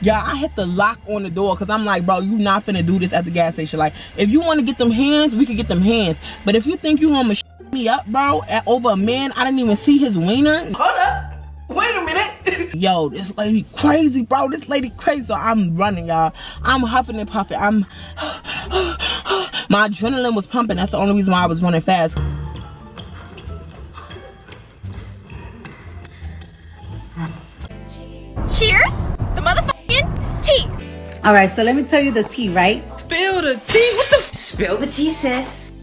Y'all, I hit the lock on the door because I'm like, bro, you not finna do this at the gas station. Like, if you want to get them hands, we could get them hands. But if you think you want to me up, bro, over a man, I didn't even see his wiener. Hold up. Wait a minute. Yo, this lady crazy, bro. This lady crazy. So I'm running, y'all. I'm huffing and puffing. My adrenaline was pumping. That's the only reason why I was running fast. Here's the motherfucking tea. All right, so let me tell you the tea, right? Spill the tea. What the? Spill the tea, sis.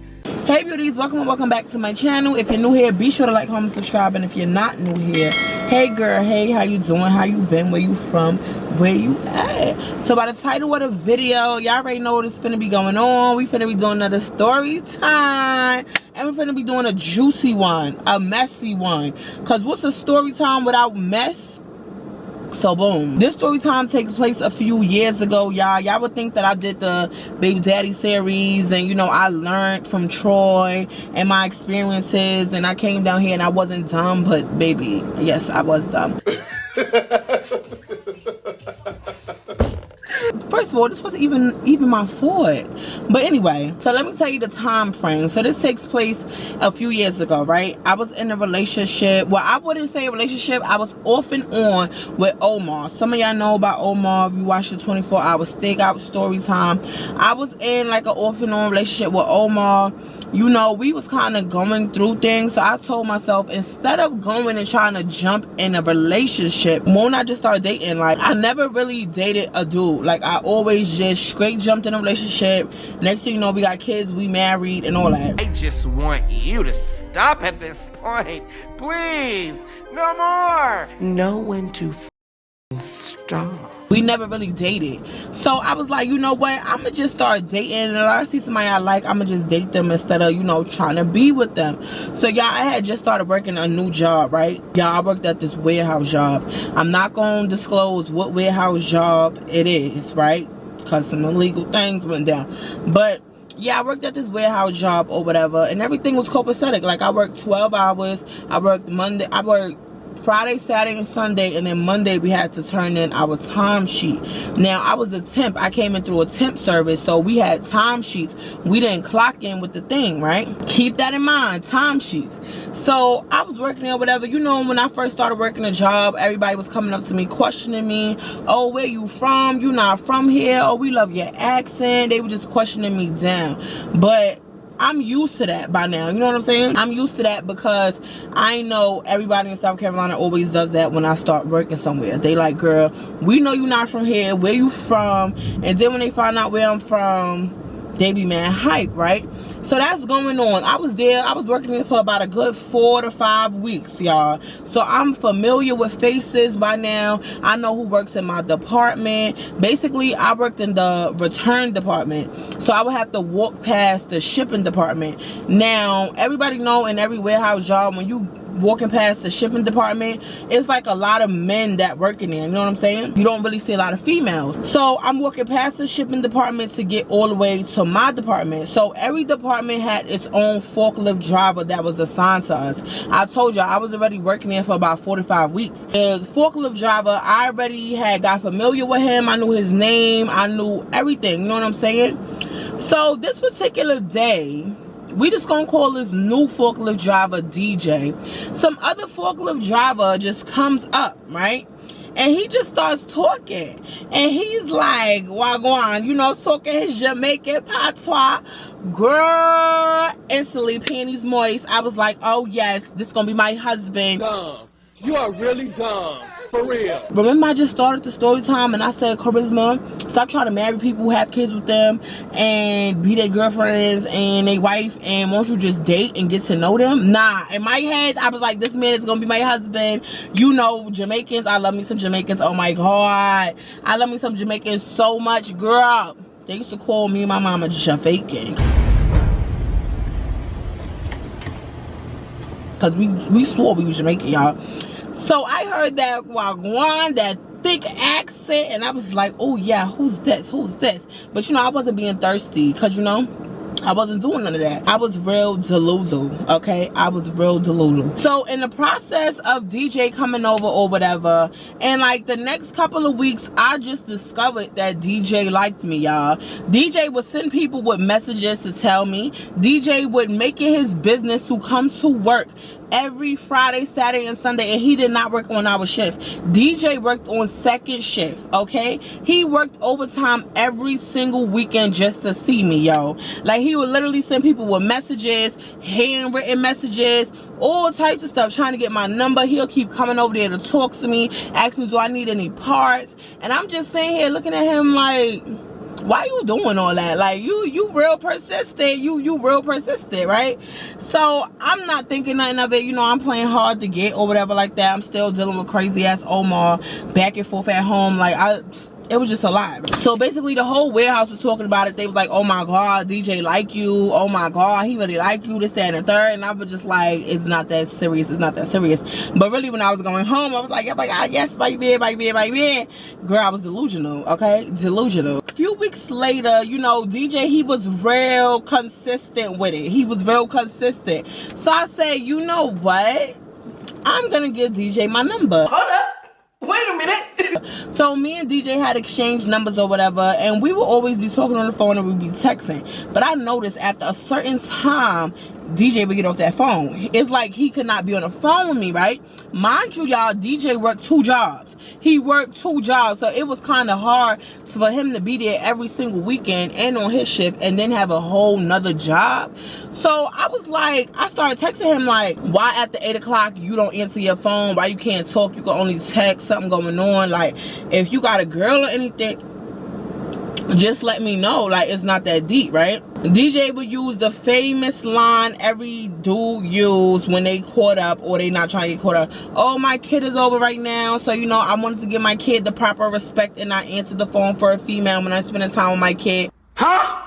Hey beauties, welcome and welcome back to my channel. If you're new here, be sure to like, comment, subscribe. And if you're not new here, hey girl, hey, how you doing? How you been? Where you from? Where you at? So by the title of the video, y'all already know what's finna be going on. We finna be doing another story time. And we're finna be doing a juicy one, a messy one. Cause what's a story time without mess? So boom, this story time takes place a few years ago, y'all would think that I did the baby daddy series and you know I learned from Troy and my experiences and I came down here and I wasn't dumb, but baby, yes, I was dumb. First of all, this wasn't even my fault. But anyway, so let me tell you the time frame. So this takes place a few years ago, right? I was in a relationship. Well, I wouldn't say a relationship. I was off and on with Omar. Some of y'all know about Omar. If you watch the 24-hour Steak Out story time, I was in like an off and on relationship with Omar. You know, we was kind of going through things. So I told myself, instead of going and trying to jump in a relationship, won't I just start dating? Like, I never really dated a dude. Like, I always just straight jumped in a relationship. Next thing you know, we got kids, we married, and all that. I just want you to stop at this point. Please, no more. Know when to stop. We never really dated. So I was like, you know what? I'm going to just start dating. And if I see somebody I like, I'm going to just date them instead of, you know, trying to be with them. So, y'all, I had just started working a new job, right? Y'all, I worked at this warehouse job. I'm not going to disclose what warehouse job it is, right? Because some illegal things went down. But yeah, I worked at this warehouse job or whatever. And everything was copacetic. Like, I worked 12 hours. I worked Friday, Saturday, and Sunday, and then Monday we had to turn in our time sheet. Now, I was a temp. I came in through a temp service, so we had time sheets. We didn't clock in with the thing, right? Keep that in mind, time sheets. So I was working there, whatever. You know, when I first started working a job, everybody was coming up to me, questioning me. Oh, where you from? You not from here? Oh, we love your accent. They were just questioning me down. But I'm used to that by now. You know what I'm saying? I'm used to that because I know everybody in South Carolina always does that when I start working somewhere. They like, girl, we know you're not from here. Where you from? And then when they find out where I'm from, they be mad hype, right? So that's going on. I was there. I was working there for about a good 4 to 5 weeks, y'all. So I'm familiar with faces by now. I know who works in my department. Basically, I worked in the return department. So I would have to walk past the shipping department. Now, everybody know in every warehouse job, when you walking past the shipping department, it's like a lot of men that work in there. You know what I'm saying? You don't really see a lot of females. So I'm walking past the shipping department to get all the way to my department. So every department had its own forklift driver that was assigned to us. I told you I was already working there for about 45 weeks. The forklift driver, I already had got familiar with him. I knew his name. I knew everything. You know what I'm saying? So this particular day, we just gonna call this new forklift driver DJ. Some other forklift driver just comes up, right? And he just starts talking. And he's like, Wagwan, you know, talking his Jamaican patois. Girl, instantly, panties moist. I was like, oh yes, this gonna be my husband. Dumb. You are really dumb. For real. Remember, I just started the story time and I said, Charisma, stop trying to marry people who have kids with them and be their girlfriends and their wife, and won't you just date and get to know them? Nah, in my head, I was like, this man is gonna be my husband. You know, Jamaicans, I love me some Jamaicans. Oh my God, I love me some Jamaicans so much, girl. They used to call me and my mama Jamaican. Cause we swore we was Jamaican, y'all. So I heard that Wagwan, that thick accent, and I was like, oh yeah, who's this? Who's this? But you know, I wasn't being thirsty, cause you know, I wasn't doing none of that. I was real delulu, okay? I was real delulu. So in the process of DJ coming over or whatever, and like the next couple of weeks, I just discovered that DJ liked me, y'all. DJ would send people with messages to tell me. DJ would make it his business to come to work every Friday, Saturday, and Sunday, and he did not work on our shift. DJ worked on second shift, okay? He worked overtime every single weekend just to see me, yo. Like, he would literally send people with messages, handwritten messages, all types of stuff, trying to get my number. He'll keep coming over there to talk to me, ask me, do I need any parts? And I'm just sitting here looking at him like, why you doing all that? Like, you real persistent. You real persistent, right? So I'm not thinking nothing of it. You know, I'm playing hard to get or whatever like that. I'm still dealing with crazy ass Omar back and forth at home. Like, it was just a lot. So basically the whole warehouse was talking about it. They was like, oh my God, DJ like you. Oh my God, he really like you, this, that, and the third. And I was just like, it's not that serious. It's not that serious. But really when I was going home, I was like, oh my God, yes, baby. Girl, I was delusional, okay? Delusional. A few weeks later, you know, DJ, he was real consistent with it. He was real consistent. So I said, you know what? I'm gonna give DJ my number. Hold up. Wait a minute. So me and DJ had exchanged numbers or whatever, and we would always be talking on the phone and we'd be texting. But I noticed after a certain time, DJ would get off that phone. It's like he could not be on the phone with me, right? Mind you, y'all, DJ worked 2 jobs. He worked 2 jobs, so it was kind of hard for him to be there every single weekend and on his shift and then have a whole nother job. So I was like, I started texting him like, why after 8 o'clock you don't answer your phone? Why you can't talk? You can only text, something going on. Like, if you got a girl or anything, just let me know. Like, it's not that deep, right? DJ would use the famous line every dude use when they caught up or they not trying to get caught up. Oh, my kid is over right now, so you know, I wanted to give my kid the proper respect and I answered the phone for a female when I'm spending time with my kid. Huh?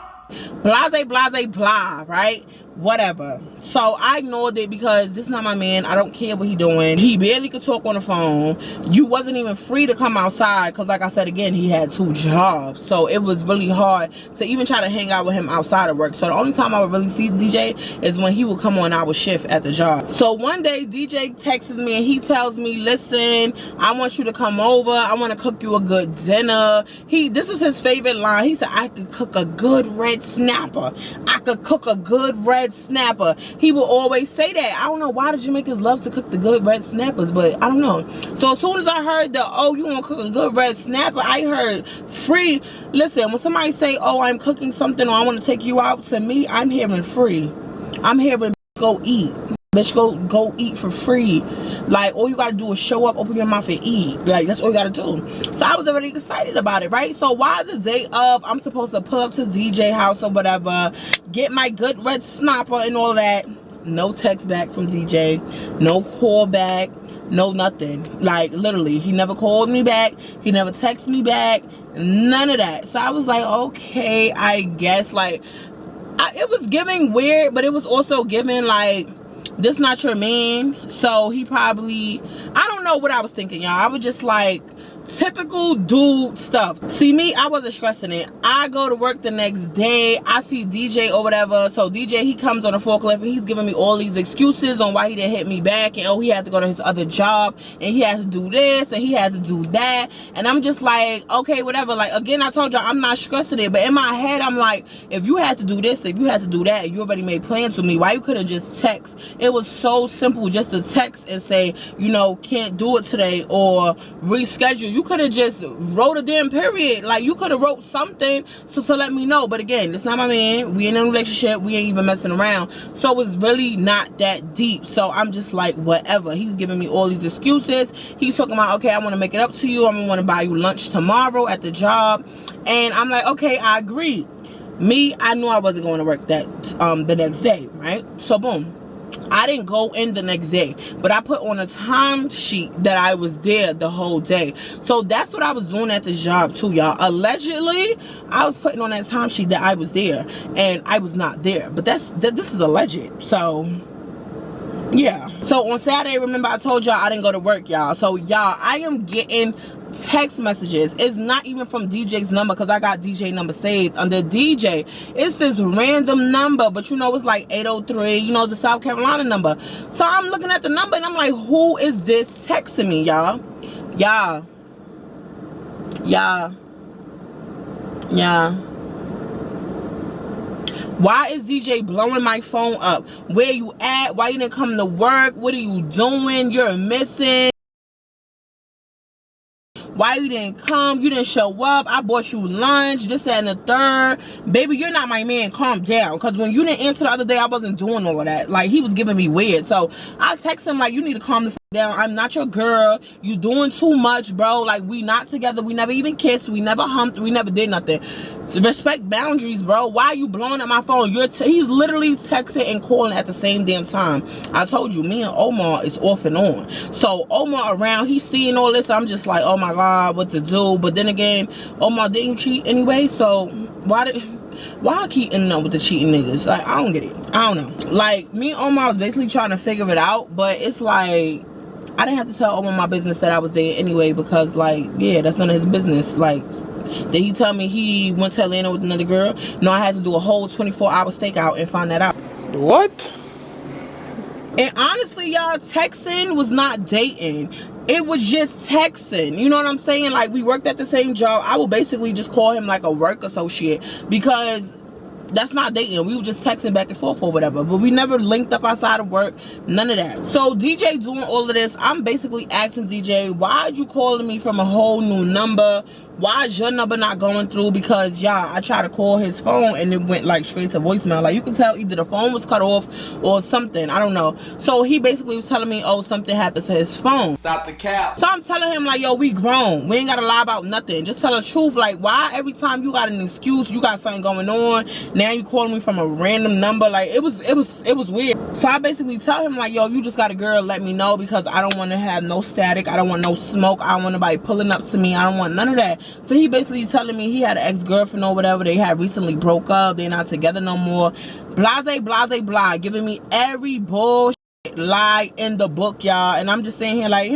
Blase, blase, blah, right? Whatever. So I ignored it because this is not my man. I don't care what he doing. He barely could talk on the phone. You wasn't even free to come outside because, like I said again, he had 2 jobs. So it was really hard to even try to hang out with him outside of work. So the only time I would really see DJ is when he would come on our shift at the job. So one day DJ texts me and he tells me, listen, I want you to come over. I want to cook you a good dinner. This is his favorite line. He said, I could cook a good red snapper. I could cook a good red snapper. He will always say that. I don't know why the Jamaicans love to cook the good red snappers, but I don't know. So as soon as I heard the, oh, you want to cook a good red snapper, I heard free. Listen, when somebody say, oh, I'm cooking something or I want to take you out, to me, I'm hearing free. I'm hearing go eat. Let's go eat for free. Like, all you gotta do is show up, open your mouth and eat. Like, that's all you gotta do. So I was already excited about it, right? So while the day of, I'm supposed to pull up to DJ house or whatever, get my good red snapper and all that. No text back from DJ, no call back, no nothing. Like, literally, he never called me back, he never texted me back, none of that. So I was like, okay, I guess, like, it was giving weird, but it was also giving like, this not your man. So he probably, I don't know what I was thinking, y'all. I was just like, typical dude stuff. See me, I wasn't stressing it. I go to work the next day, I see DJ or whatever. So DJ, he comes on a forklift and he's giving me all these excuses on why he didn't hit me back, and oh, he had to go to his other job and he has to do this and he has to do that. And I'm just like, okay, whatever. Like, again, I told y'all I'm not stressing it, but in my head I'm like, if you had to do this, if you had to do that, you already made plans with me, why you couldn't just text? It was so simple just to text and say, you know, can't do it today or reschedule. You could have just wrote a damn period. Like, you could have wrote something to let me know. But again, it's not my man. We in a relationship. We ain't even messing around. So it's really not that deep. So I'm just like, whatever. He's giving me all these excuses. He's talking about, okay, I want to make it up to you. I'm going to want to buy you lunch tomorrow at the job. And I'm like, okay, I agree. Me, I knew I wasn't going to work that the next day, right? So boom. I didn't go in the next day, but I put on a time sheet that I was there the whole day. So that's what I was doing at the job too, y'all. Allegedly, I was putting on that time sheet that I was there, and I was not there. But this is alleged. So Yeah. So on Saturday, remember I told y'all I didn't go to work, y'all. So y'all, I am getting text messages. It's not even from DJ's number, because I got DJ number saved under DJ. It's this random number, but you know it's like 803, you know, the South Carolina number. So I'm looking at the number and I'm like, who is this texting me, y'all? Why is DJ blowing my phone up? Where you at? Why you didn't come to work? What are you doing? You're missing. Why you didn't come? You didn't show up. I bought you lunch, this, that, and the third. Baby, you're not my man. Calm down. Because when you didn't answer the other day, I wasn't doing all of that. Like, he was giving me weird. So I text him like, you need to calm the f down. I'm not your girl. You doing too much, bro. Like, we not together. We never even kissed. We never humped. We never did nothing. So respect boundaries, bro. Why are you blowing up my phone? He's literally texting and calling at the same damn time. I told you, me and Omar is off and on. So Omar around, he's seeing all this. I'm just like, oh my God, what to do? But then again, Omar didn't cheat anyway. So why I keep ending up with the cheating niggas? Like, I don't get it. I don't know. Like, me and Omar was basically trying to figure it out, but it's like, I didn't have to tell Omar my business that I was there anyway, because like, yeah, that's none of his business. Like, did he tell me he went to Atlanta with another girl? No, I had to do a whole 24-hour stakeout and find that out. What? And honestly, y'all, texting was not dating. It was just texting. You know what I'm saying? Like, we worked at the same job. I would basically just call him like a work associate, because that's not dating. We were just texting back and forth or whatever, but we never linked up outside of work, none of that. So DJ doing all of this, I'm basically asking DJ, why'd you calling me from a whole new number? Why is your number not going through? Because y'all, I tried to call his phone and it went like straight to voicemail. Like, you can tell either the phone was cut off or something, I don't know. So he basically was telling me, oh, something happened to his phone. Stop the cap. So I'm telling him like, yo, we grown, we ain't gotta lie about nothing, just tell the truth. Like, why every time you got an excuse, you got something going on, now you calling me from a random number? Like, it was weird. So I basically tell him like, yo, you just got a girl, let me know, because I don't want to have no static, I don't want no smoke, I don't want nobody pulling up to me, I don't want none of that. So he basically telling me he had an ex-girlfriend or whatever, they had recently broke up, they're not together no more, blase blase blah, giving me every bullshit lie in the book, y'all. And I'm just saying here like,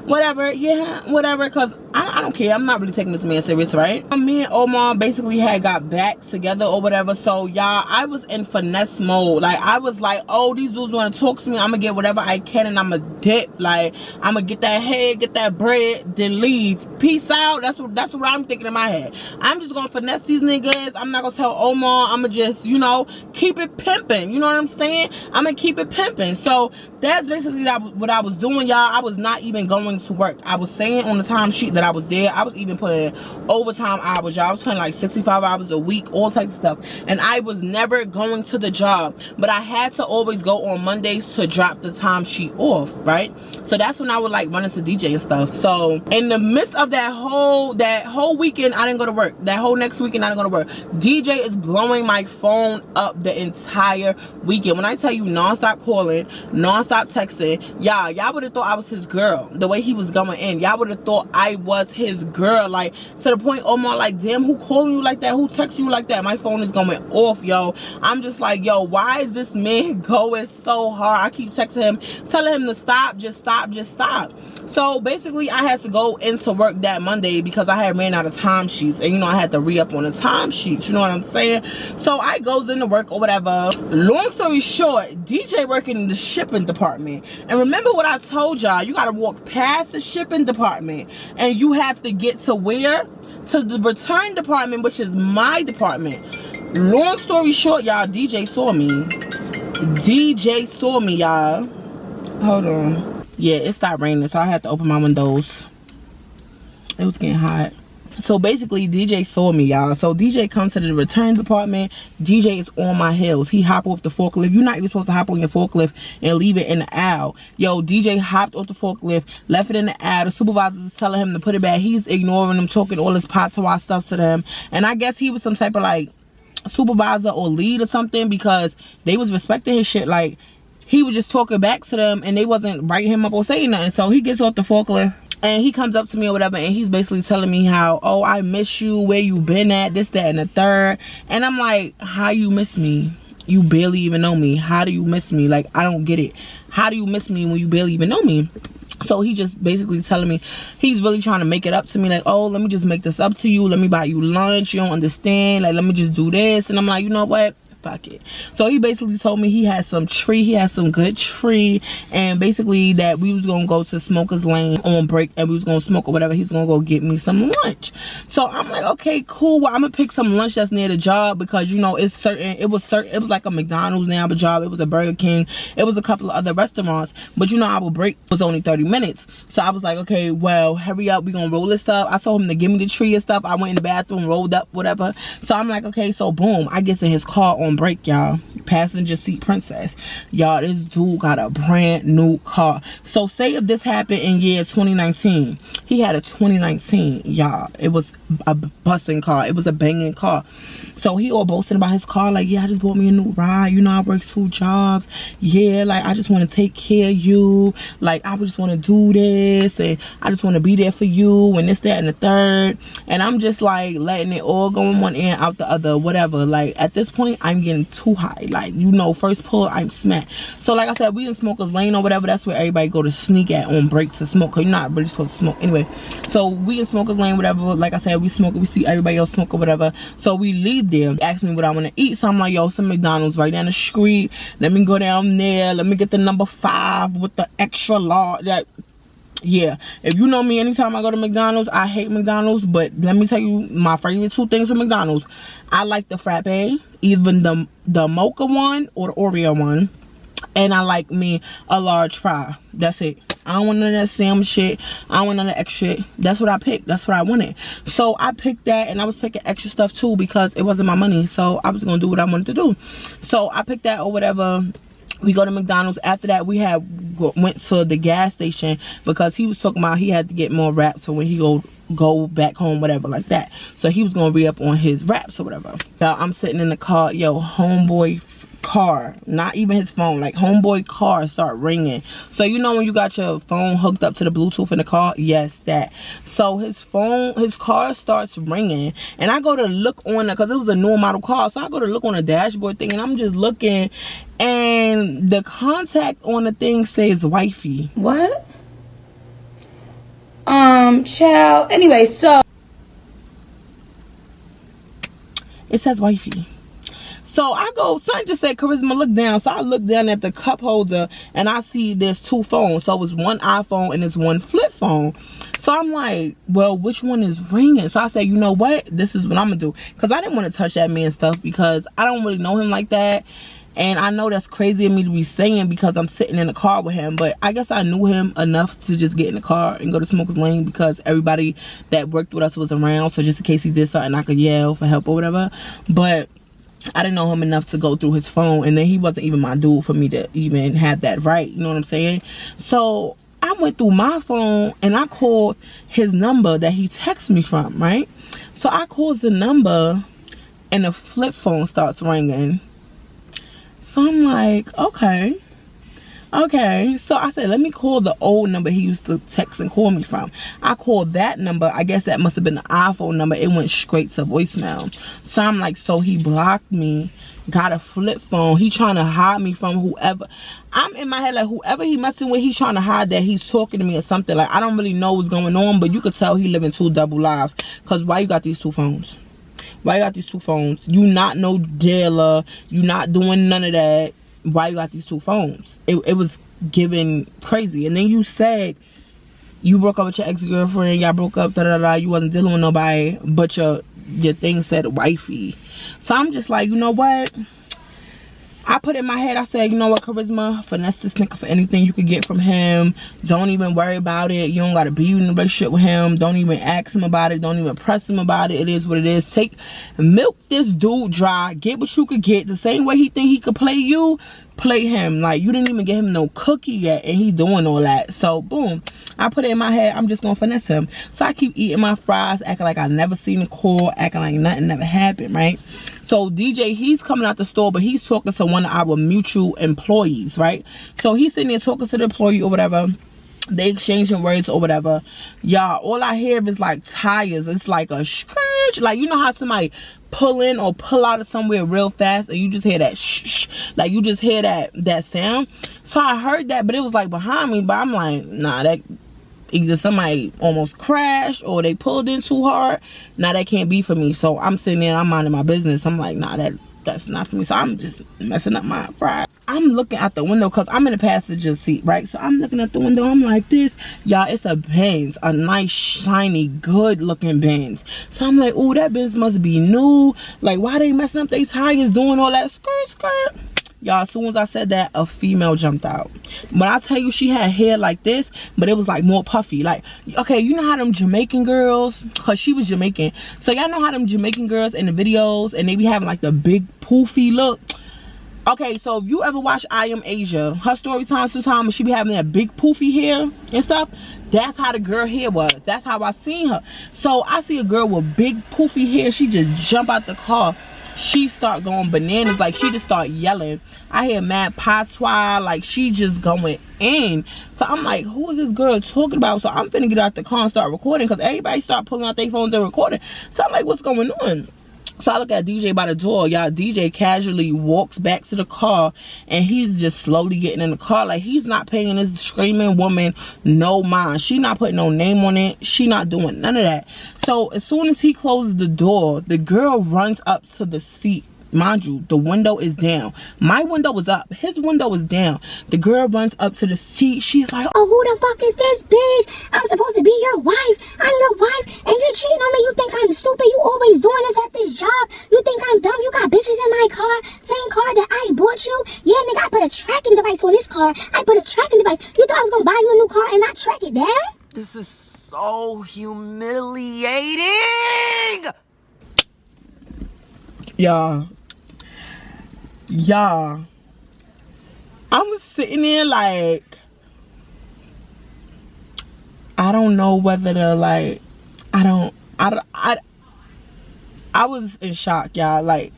whatever, yeah, whatever, because I don't care. I'm not really taking this man serious, right? Me and Omar basically had got back together or whatever. So y'all, I was in finesse mode. Like, I was like, oh, these dudes want to talk to me, I'm gonna get whatever I can and I'm gonna dip. Like, I'm gonna get that head, get that bread, then leave. Peace out. That's what I'm thinking in my head. I'm just gonna finesse these niggas. I'm not gonna tell Omar. I'm gonna just, you know, keep it pimping. You know what I'm saying? I'm gonna keep it pimping. So that's basically what I was doing, y'all. I was not even going to work. I was saying on the time sheet that I was there. I was even putting overtime hours, y'all. I was putting like 65 hours a week, all types of stuff. And I was never going to the job. But I had to always go on Mondays to drop the time sheet off, right? So that's when I would like run into DJ and stuff. So in the midst of that whole weekend, I didn't go to work. That whole next weekend, I didn't go to work. DJ is blowing my phone up the entire weekend. When I tell you non-stop calling, non-stop texting, y'all would have thought I was his girl. The way he was going in, y'all would have thought I was his girl. Like, to the point Omar like, damn, who calling you like that? Who texting you like that? My phone is going off, yo. I'm just like, yo, why is this man going so hard? I keep texting him, telling him to stop, just stop, just stop. So basically I had to go into work that Monday because I had ran out of timesheets, and you know I had to re-up on the timesheets, you know what I'm saying? So I goes into work or whatever. Long story short, DJ working in the shipping department. And remember what I told y'all, you gotta walk past the shipping department and you have to get to where? To the return department, which is my department. Long story short, y'all, DJ saw me. DJ saw me, y'all. Hold on. Yeah, it stopped raining, so I had to open my windows. It was getting hot. So basically, DJ saw me, y'all. So DJ comes to the return department. DJ is on my heels. He hop off the forklift. You're not even supposed to hop on your forklift and leave it in the aisle. Yo, DJ hopped off the forklift, left it in the aisle. The supervisor is telling him to put it back. He's ignoring them, talking all this patois stuff to them. And I guess he was some type of like supervisor or lead or something, because they was respecting his shit. Like, he was just talking back to them and they wasn't writing him up or saying nothing. So he gets off the forklift and he comes up to me or whatever, and he's basically telling me how, oh, I miss you, where you been at, this, that, and the third. And I'm like, how you miss me? You barely even know me. How do you miss me? Like, I don't get it. How do you miss me when you barely even know me? So he just basically telling me he's really trying to make it up to me, like, oh, let me just make this up to you, let me buy you lunch, you don't understand, like, let me just do this. And I'm like, you know what, fuck it. So he basically told me he had some good tree, and basically that we was gonna go to Smoker's Lane on break, and we was gonna smoke or whatever. He's gonna go get me some lunch. So I'm like, okay, cool. Well, I'm gonna pick some lunch that's near the job, because you know it was like a McDonald's now, a job, it was a Burger King, it was a couple of other restaurants, but you know our break was only 30 minutes. So I was like, okay, well, hurry up, we gonna roll this stuff. I told him to give me the tree and stuff. I went in the bathroom, rolled up, whatever. So I'm like, okay, so boom, I get in his car on break, y'all. Passenger seat princess. Y'all, this dude got a brand new car. So say if this happened in year 2019, he had a 2019, y'all. It was a busting car. It was a banging car. So he all boasting about his car, like, yeah, I just bought me a new ride, you know, I work 2 jobs, yeah, like, I just want to take care of you, like, I just want to do this, and I just want to be there for you, and this, that, and the third. And I'm just like letting it all go in one ear, out the other, whatever. Like, at this point, I'm getting too high. Like, you know, first pull, I'm smacked. So like I said, we in Smoker's Lane or whatever. That's where everybody go to sneak at on break to smoke, because you're not really supposed to smoke anyway. So we in Smoker's Lane, whatever. Like I said, we smoke, we see everybody else smoke or whatever. So we leave there. He asked me what I want to eat, so I'm like, yo, some McDonald's right down the street, let me go down there, let me get the number 5 with the extra large. That, yeah, if you know me, anytime I go to McDonald's, I hate McDonald's, but let me tell you my favorite 2 things from McDonald's. I like the frappe, even the mocha one or the Oreo one, and I like me a large fry. That's it. I don't want none of that sandwich shit. I don't want none of that extra shit. That's what I picked. That's what I wanted. So I picked that, and I was picking extra stuff too, because it wasn't my money. So I was gonna do what I wanted to do. So I picked that or whatever. We go to McDonald's. After that, we went to the gas station, because he was talking about he had to get more wraps for when he go back home, whatever, like that. So he was gonna re-up on his wraps or whatever. Now I'm sitting in the car, yo, homeboy car, not even his phone, like homeboy car start ringing. So you know when you got your phone hooked up to the Bluetooth in the car? Yes, that. So his car starts ringing, and I go to look on it, because it was a new model car. So I go to look on the dashboard thing, and I'm just looking, and the contact on the thing says wifey. What? Child. Anyway, so it says wifey. So I go, son just said, Charisma, look down. So I look down at the cup holder, and I see there's 2 phones. So it's one iPhone and it's one flip phone. So I'm like, well, which one is ringing? So I said, you know what? This is what I'm going to do. Because I didn't want to touch that man's stuff, because I don't really know him like that. And I know that's crazy of me to be saying, because I'm sitting in the car with him. But I guess I knew him enough to just get in the car and go to Smoker's Lane, because everybody that worked with us was around. So just in case he did something, I could yell for help or whatever. But I didn't know him enough to go through his phone, and then he wasn't even my dude for me to even have that right, you know what I'm saying? So I went through my phone, and I called his number that he texted me from, right? So I called the number, and the flip phone starts ringing. So I'm like, okay. So I said, let me call the old number he used to text and call me from. I called that number. I guess that must have been the iPhone number. It went straight to voicemail. So I'm like, so he blocked me, got a flip phone. He trying to hide me from whoever. I'm in my head like, whoever he messing with, he's trying to hide that he's talking to me or something. Like, I don't really know what's going on, but you could tell he living 2 double lives. Because why you got these 2 phones? Why you got these 2 phones? You not no dealer. You not doing none of that. Why you got these 2 phones? It was giving crazy. And then you said you broke up with your ex-girlfriend, y'all broke up, you wasn't dealing with nobody, but your thing said wifey. So I'm just like, you know what? I put in my head, I said, you know what, Charisma, finesse this nigga for anything you could get from him. Don't even worry about it. You don't gotta be in a relationship with him. Don't even ask him about it. Don't even press him about it. It is what it is. Milk this dude dry. Get what you could get. The same way he think he could play you, play him. Like, you didn't even get him no cookie yet, and he doing all that. So boom, I put it in my head, I'm just gonna finesse him. So I keep eating my fries, acting like I never seen a call, acting like nothing never happened, right? So DJ, he's coming out the store, but he's talking to one of our mutual employees, right? So he's sitting there talking to the employee or whatever. They exchanging words or whatever. Y'all, all I hear is like tires. It's like a scream, bitch. Like, you know how somebody pull in or pull out of somewhere real fast and you just hear that shh, like you just hear that sound. So I heard that, but it was like behind me, but I'm like, nah, that either somebody almost crashed or they pulled in too hard. Nah, that can't be for me. So I'm sitting there, I'm minding my business. I'm like, nah, that's not for me. So I'm just messing up my fries. I'm looking out the window because I'm in the passenger seat, right? So I'm looking at the window. I'm like this. Y'all, it's a Benz. A nice, shiny, good-looking Benz. So I'm like, oh, that Benz must be new. Like, why they messing up their tires, doing all that skirt? Y'all, as soon as I said that, a female jumped out. But I tell you, she had hair like this, but it was like more puffy. Like, okay, you know how them Jamaican girls, because she was Jamaican. So y'all know how them Jamaican girls in the videos, and they be having like the big poofy look. Okay, so if you ever watch I Am Asia, her story time sometimes she be having that big poofy hair and stuff. That's how the girl hair was. That's how I seen her. So I see a girl with big poofy hair. She just jump out the car. She start going bananas. Like, she just start yelling. I hear mad patois. Like, she just going in. So I'm like, who is this girl talking about? So I'm finna get out the car and start recording, because everybody start pulling out their phones and recording. So I'm like, what's going on? So I look at DJ by the door. Y'all, DJ casually walks back to the car, and he's just slowly getting in the car. Like, he's not paying this screaming woman no mind. She not putting no name on it. She not doing none of that. So as soon as he closes the door, the girl runs up to the seat. Mind you, the window is down. My window was up. His window was down. The girl runs up to the seat. She's like, oh, who the fuck is this bitch? I'm supposed to be your wife. I'm your wife, and you're cheating on me. You think I'm stupid? You always doing this at this job. You think I'm dumb? You got bitches in my car. Same car that I bought you. Yeah, nigga, I put a tracking device on this car. I put a tracking device. You thought I was gonna buy you a new car and not track it down? This is so humiliating! Y'all, I'm sitting there like, I don't know whether to, like, I was in shock, y'all. Like,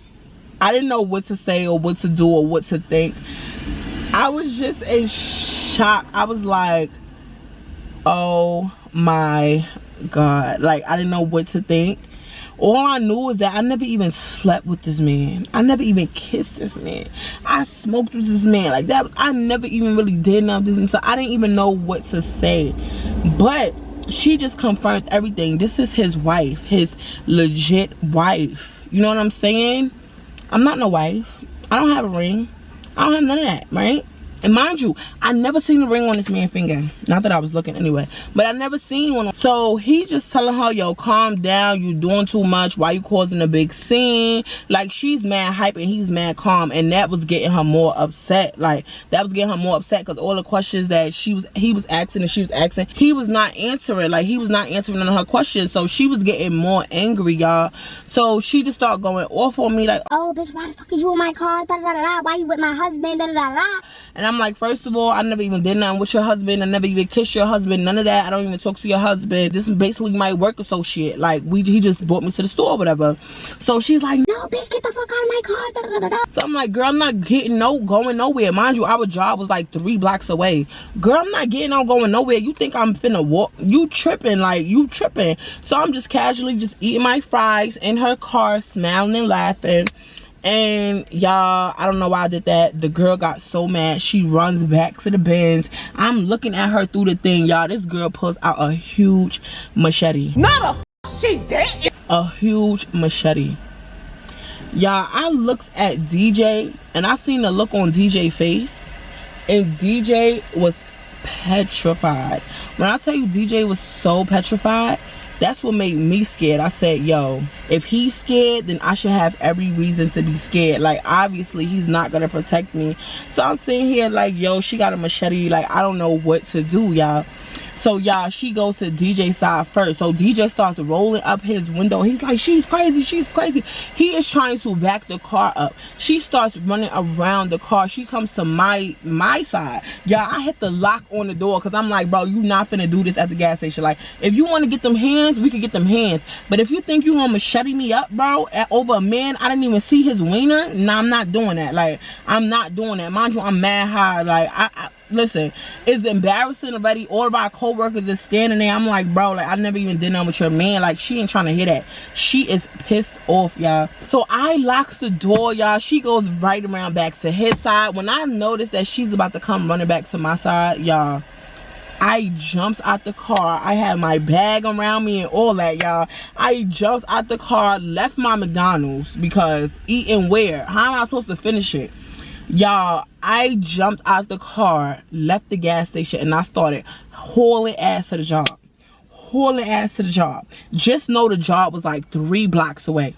I didn't know what to say or what to do or what to think. I was just in shock. I was like, oh my God. Like, I didn't know what to think. All I knew was that I never even slept with this man. I never even kissed this man. I smoked with this man. Like, that was, I never even really did none of this. And so I didn't even know what to say. But she just confirmed everything. This is his wife. His legit wife. You know what I'm saying? I'm not no wife. I don't have a ring. I don't have none of that, right? And mind you, I never seen the ring on this man's finger. Not that I was looking anyway. But I never seen one. So he's just telling her, yo, calm down. You doing too much. Why you causing a big scene? Like, she's mad hype and he's mad calm. And that was getting her more upset. Like, that was getting her more upset because all the questions that he was asking and she was asking, he was not answering. Like, he was not answering none of her questions. So she was getting more angry, y'all. So she just started going off on me like, oh, bitch, why the fuck is you in my car? Da, da, da, da. Why you with my husband? Da, da, da, da. And I'm like, first of all, I never even did nothing with your husband. I never even kissed your husband. None of that. I don't even talk to your husband. This is basically my work associate. Like, he just brought me to the store or whatever. So she's like, no, bitch, get the fuck out of my car. Da, da, da, da. So I'm like, girl, I'm not going nowhere. Mind you, our job was like 3 blocks away. Girl, I'm not getting out going nowhere. You think I'm finna walk? You tripping. Like, you tripping. So I'm just casually just eating my fries in her car, smiling and laughing. And y'all, I don't know why I did that. The girl got so mad. She runs back to the Benz. I'm looking at her through the thing, y'all. This girl pulls out a huge machete. Not a she did. A huge machete. Y'all, I looked at DJ and I seen the look on DJ's face, and DJ was petrified. When I tell you DJ was so petrified, that's what made me scared. I said, yo, if he's scared, then I should have every reason to be scared. Like, obviously, he's not gonna protect me. So I'm sitting here like, yo, she got a machete. Like, I don't know what to do, y'all. So, y'all, she goes to DJ's side first. So DJ starts rolling up his window. He's like, she's crazy, she's crazy. He is trying to back the car up. She starts running around the car. She comes to my side. Y'all, I hit the lock on the door because I'm like, bro, you not finna do this at the gas station. Like, if you want to get them hands, we could get them hands. But if you think you gonna machete me up, bro, over a man, I didn't even see his wiener. Nah, I'm not doing that. Like, I'm not doing that. Mind you, I'm mad high. Like, listen, it's embarrassing already. All of our co-workers is standing there. I'm like, bro, like, I never even did nothing with your man. Like, she ain't trying to hear that. She is pissed off, y'all. So I locks the door, y'all. She goes right around back to his side. When I notice that she's about to come running back to my side, y'all, I jumps out the car. I had my bag around me and all that, y'all. I jumps out the car, left my McDonald's, because eating where? How am I supposed to finish it? Y'all, I jumped out the car, left the gas station, and I started hauling ass to the job. Hauling ass to the job. Just know the job was like 3 blocks away.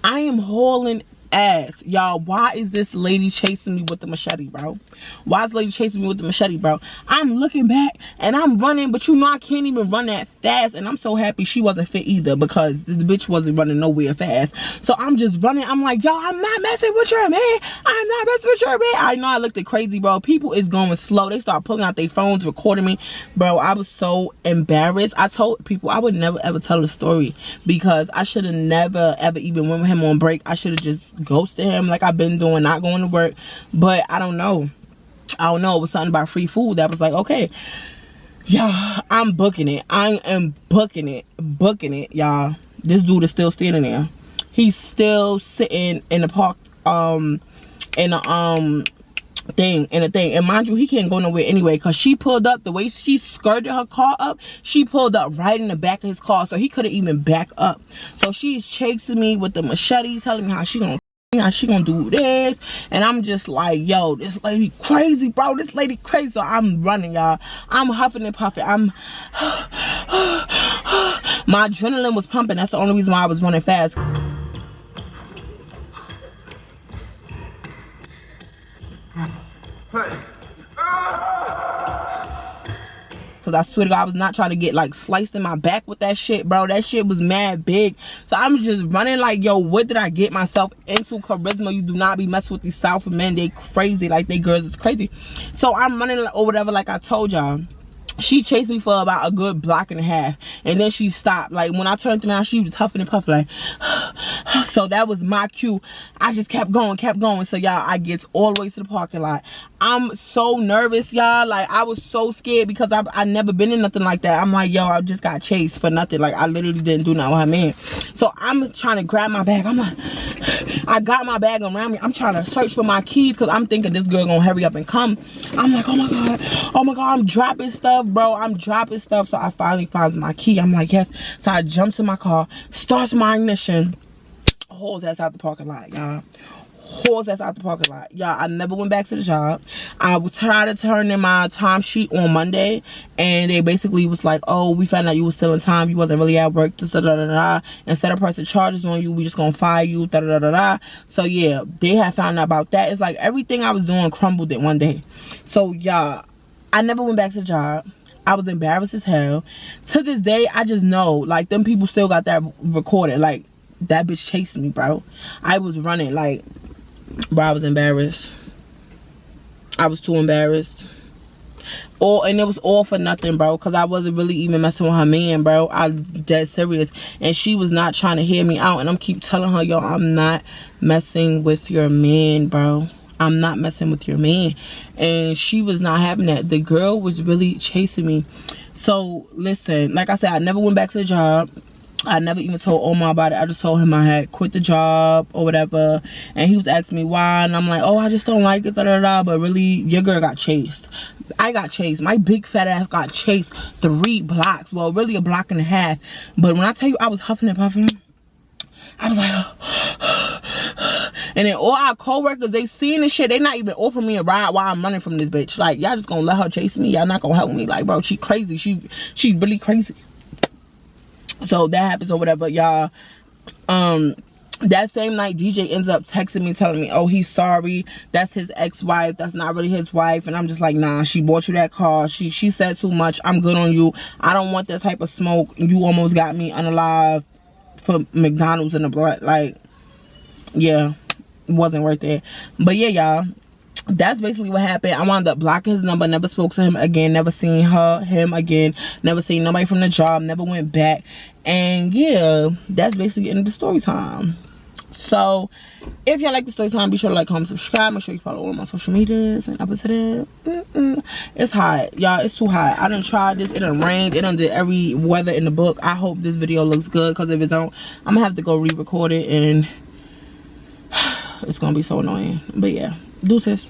I am hauling ass. Y'all, why is this lady chasing me with the machete, bro? Why is this lady chasing me with the machete, bro? I'm looking back and I'm running, but you know I can't even run that fast. And I'm so happy she wasn't fit either, because the bitch wasn't running nowhere fast. So I'm just running. I'm like, y'all, I'm not messing with your man. I'm not messing with your man. I know I looked crazy, bro. People is going slow. They start pulling out their phones, recording me. Bro, I was so embarrassed. I told people I would never ever tell the story, because I should have never ever even went with him on break. I should have just ghosted him like I've been doing, not going to work. But I don't know. I don't know. It was something about free food that was like, okay, y'all, I'm booking it. I am booking it. Booking it, y'all. This dude is still standing there. He's still sitting in the park, in a thing. And mind you, he can't go nowhere anyway, because she pulled up, the way she skirted her car up, she pulled up right in the back of his car, so he couldn't even back up. So she's chasing me with the machete, telling me how she gonna do this, and I'm just like, yo, this lady crazy, bro. This lady crazy. So I'm running, y'all. I'm huffing and puffing. My adrenaline was pumping. That's the only reason why I was running fast. Because I swear to God, I was not trying to get like sliced in my back with that shit, bro. That shit was mad big. So I'm just running like, yo, what did I get myself into? Charisma, you do not be messing with these South men. They crazy. Like, they girls is crazy. So I'm running or whatever, like I told y'all. She chased me for about a good block and a half, and then she stopped. Like, when I turned around, she was huffing and puffing like so that was my cue. I just kept going. So y'all, I get all the way to the parking lot. I'm so nervous, y'all. Like, I was so scared, because I never been in nothing like that. I'm like, yo, I just got chased for nothing. Like, I literally didn't do nothing with her man. So I'm trying to grab my bag. I'm like, I got my bag around me. I'm trying to search for my keys, because I'm thinking this girl gonna hurry up and come. I'm like, oh my god, I'm dropping stuff, bro. I'm dropping stuff. So I finally find my key. I'm like, yes. So I jump to my car, starts my ignition, hauls ass out the parking lot, y'all. Hauls ass out the parking lot, y'all. I never went back to the job. I would try to turn in my timesheet on Monday, and they basically was like, oh, we found out you was still in time, you wasn't really at work, da da da da. Instead of pressing charges on you, we just gonna fire you, da da da da. So yeah, they had found out about that. It's like everything I was doing crumbled in one day. So y'all, I never went back to the job. I was embarrassed as hell. To this day, I just know, like, them people still got that recorded. Like, that bitch chasing me, bro. I was running, like, bro, I was embarrassed. I was too embarrassed. And it was all for nothing, bro, because I wasn't really even messing with her man, bro. I was dead serious, and she was not trying to hear me out, and I'm keep telling her, yo, I'm not messing with your man, bro. I'm not messing with your man. And she was not having that. The girl was really chasing me. So listen, like I said, I never went back to the job. I never even told Omar about it. I just told him I had quit the job or whatever, and he was asking me why, and I'm like, oh, I just don't like it, da da da. But really, your girl got chased. I got chased. My big fat ass got chased 3 blocks. Well, really a block and a half. But when I tell you I was huffing and puffing, I was like, and then all our co-workers, they seeing this shit, they not even offering me a ride while I'm running from this bitch. Like, y'all just gonna let her chase me? Y'all not gonna help me? Like, bro, she crazy. She really crazy. So that happens or whatever, y'all. That same night, DJ ends up texting me, telling me, oh, he's sorry, that's his ex-wife, that's not really his wife. And I'm just like, nah, she bought you that car, she said too much, I'm good on you, I don't want that type of smoke, you almost got me unalive for McDonald's in the blood. Like, yeah, it wasn't worth it. But yeah, y'all, that's basically what happened. I wound up blocking his number, never spoke to him again, never seen him again, never seen nobody from the job, never went back. And yeah, that's basically the end of the story time. So if y'all like the story time, be sure to like, comment, subscribe. Make sure you follow all my social medias. And up to that, it's hot, y'all. It's too hot. I done tried this. It done rained. It done did every weather in the book. I hope this video looks good, because if it don't, I'm gonna have to go re-record it, and it's gonna be so annoying. But yeah, deuces.